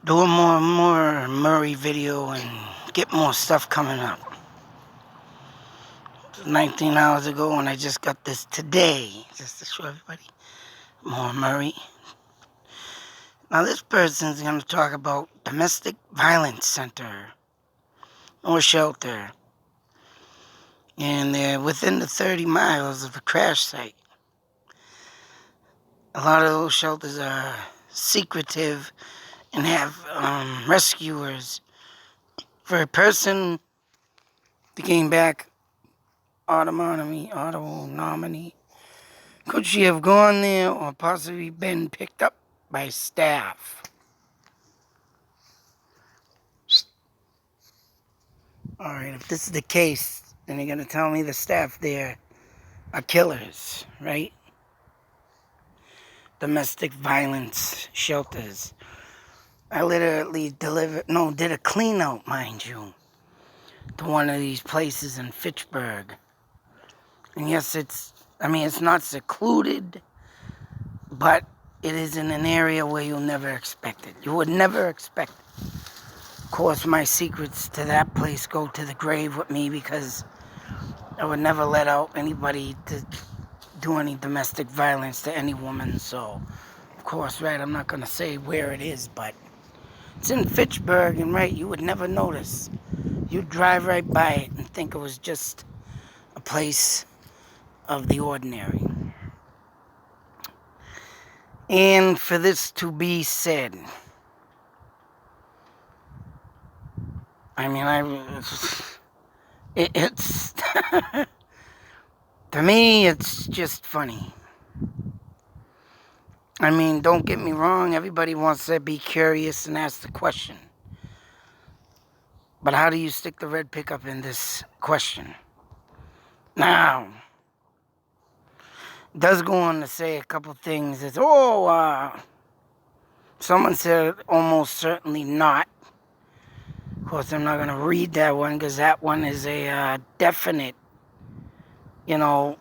do a more Murray video and get more stuff coming up. 19 hours ago, and I just got this today, just to show everybody. Maura Murray. Now this person's going to talk about domestic violence center or shelter, and they're within the 30 miles of a crash site. A lot of those shelters are secretive and have rescuers. For a person to gain back autonomy, could she have gone there or possibly been picked up by staff? Alright, if this is the case, then you're going to tell me the staff there are killers, right? Domestic violence shelters. I literally did a clean out, mind you, to one of these places in Fitchburg. And yes, it's not secluded, but it is in an area where you'll never expect it. You would never expect it. Of course, my secrets to that place go to the grave with me because I would never let out anybody to do any domestic violence to any woman. So, of course, right, I'm not going to say where it is, but it's in Fitchburg, and right, you would never notice. You'd drive right by it and think it was just a place of the ordinary. And for this to be said, it's to me, it's just funny. Don't get me wrong, everybody wants to be curious and ask the question. But how do you stick the red pickup in this question? Now, it does go on to say a couple things. It's, someone said almost certainly not. Of course, I'm not going to read that one because that one is a definite, it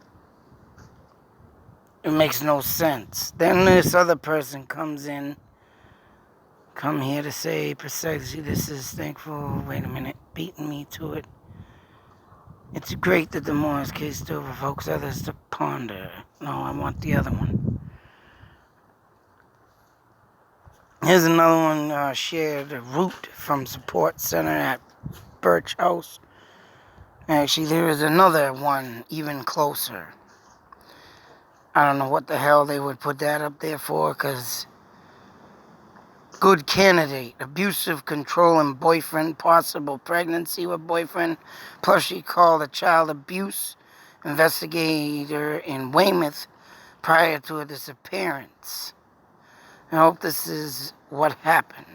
makes no sense. Then this other person come here to say precisely this is thankful. Wait a minute, beating me to it. It's great that the Morris case still provokes others to ponder. No, I want the other one. Here's another one shared a route from support center at Birch House. Actually, there is another one even closer. I don't know what the hell they would put that up there for, because good candidate, abusive, controlling boyfriend, possible pregnancy with boyfriend, plus she called a child abuse investigator in Weymouth prior to her disappearance. I hope this is what happened.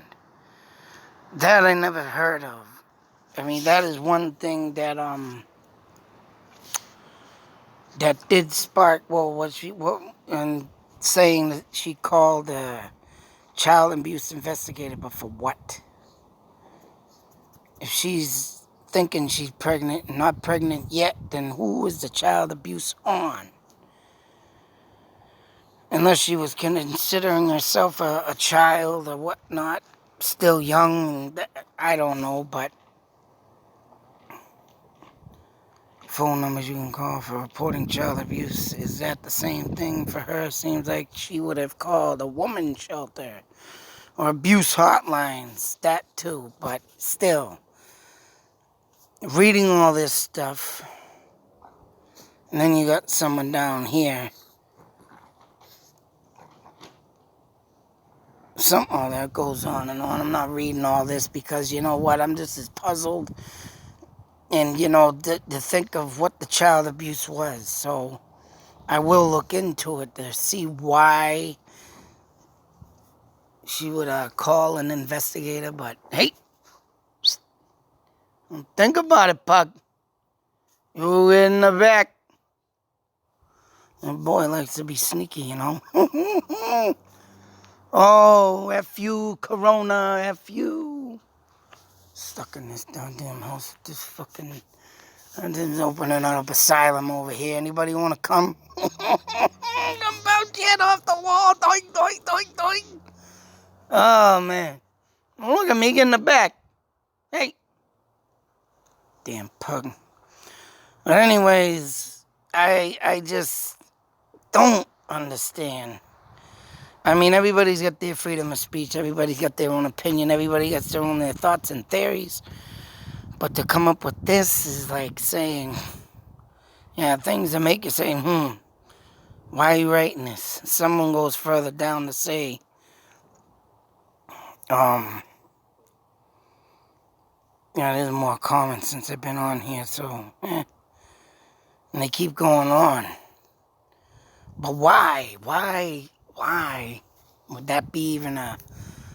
That I never heard of. That is one thing that that did spark, and saying that she called a child abuse investigator, but for what? If she's thinking she's pregnant and not pregnant yet, then who is the child abuse on? Unless she was considering herself a child or whatnot, still young, I don't know, but phone numbers you can call for reporting child abuse, is that the same thing for her? Seems like she would have called a woman shelter or abuse hotlines, that too, but still, reading all this stuff, and then you got someone down here. That goes on and on. I'm not reading all this because you know what? I'm just as puzzled and, to think of what the child abuse was. So I will look into it to see why she would call an investigator. But hey, think about it, Pug. You in the back. That boy likes to be sneaky, Oh, F you, Corona, F you. Stuck in this goddamn house. This fucking... I didn't open it up asylum over here. Anybody want to come? I'm about to get off the wall. Doink, doink, doink, doink. Oh, man. Look at me getting the back. Hey. Damn pug. But anyways, I just don't understand. I mean, everybody's got their freedom of speech. Everybody's got their own opinion. Everybody got their own thoughts and theories. But to come up with this is like saying, yeah, things that make you say, why are you writing this? Someone goes further down to say, yeah, there's more comments since I've been on here, so, And they keep going on. But why? Why would that be even a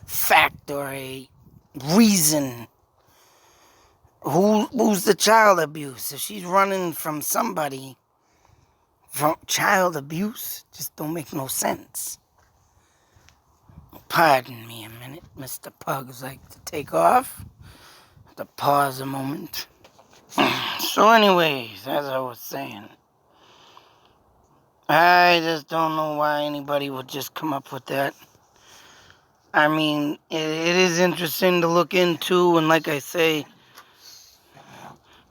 fact or a reason? Who's the child abuse? If she's running from somebody from child abuse, just don't make no sense. Pardon me a minute, Mr. Pugs like to take off. To pause a moment. So anyways, as I was saying, I just don't know why anybody would just come up with that. I mean, it is interesting to look into, and like I say,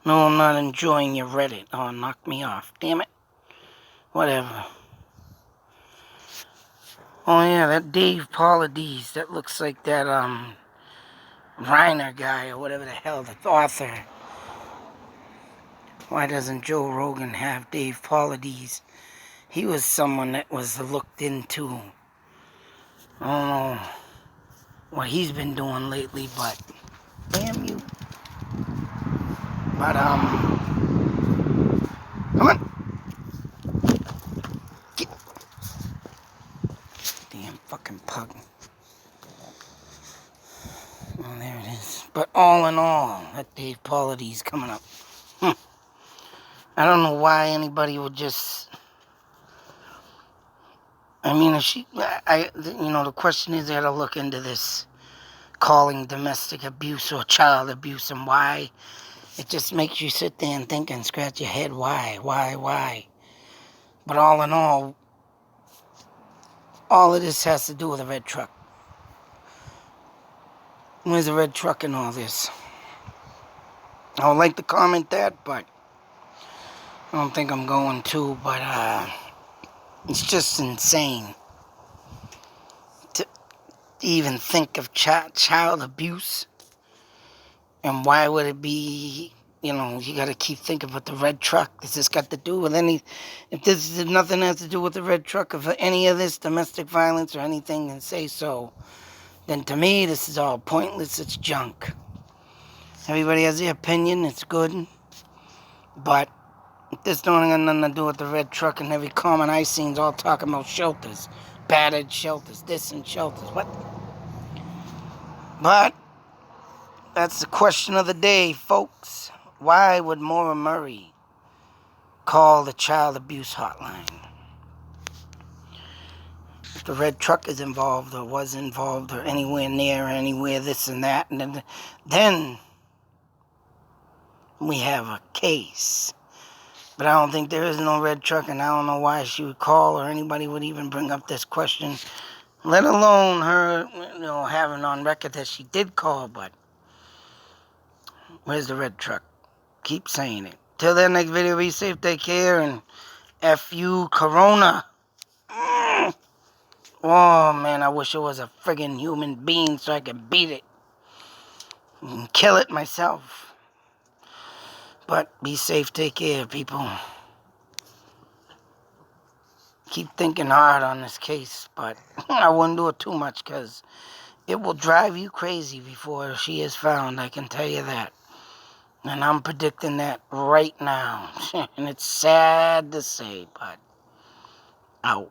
no, I'm not enjoying your Reddit. Oh, knock me off. Damn it. Whatever. Oh yeah, that Dave Paulides, that looks like that, Reiner guy, or whatever the hell, the author. Why doesn't Joe Rogan have Dave Paulides? He was someone that was looked into. I don't know what he's been doing lately, but damn you. But, come on. Get. Damn fucking pug. Oh, there it is. But all in all, that Dave Paulides coming up. I don't know why anybody would just... I mean, if she... the question is, I gotta look into this calling domestic abuse or child abuse and why. It just makes you sit there and think and scratch your head. Why? But all in all of this has to do with a red truck. Where's the red truck in all this? I would like to comment that, but I don't think I'm going to. But it's just insane to even think of child abuse. And why would it be, you got to keep thinking about the red truck. Does this got to do with if this is nothing has to do with the red truck, of any of this domestic violence or anything, then say so. Then to me, this is all pointless. It's junk. Everybody has their opinion. It's good. But this don't have nothing to do with the red truck, and every comment I seen is all talking about shelters. Battered shelters. This and shelters. What? But that's the question of the day, folks. Why would Maura Murray call the child abuse hotline? If the red truck is involved or was involved or anywhere near or anywhere this and that, and then we have a case. But I don't think there is no red truck, and I don't know why she would call or anybody would even bring up this question, let alone her, having on record that she did call. But where's the red truck? Keep saying it. Till then, next video, be safe, take care, and F you, Corona. Oh, man, I wish it was a friggin' human being so I could beat it and kill it myself. But be safe, take care, people. Keep thinking hard on this case, but I wouldn't do it too much because it will drive you crazy before she is found, I can tell you that. And I'm predicting that right now. And it's sad to say, but out.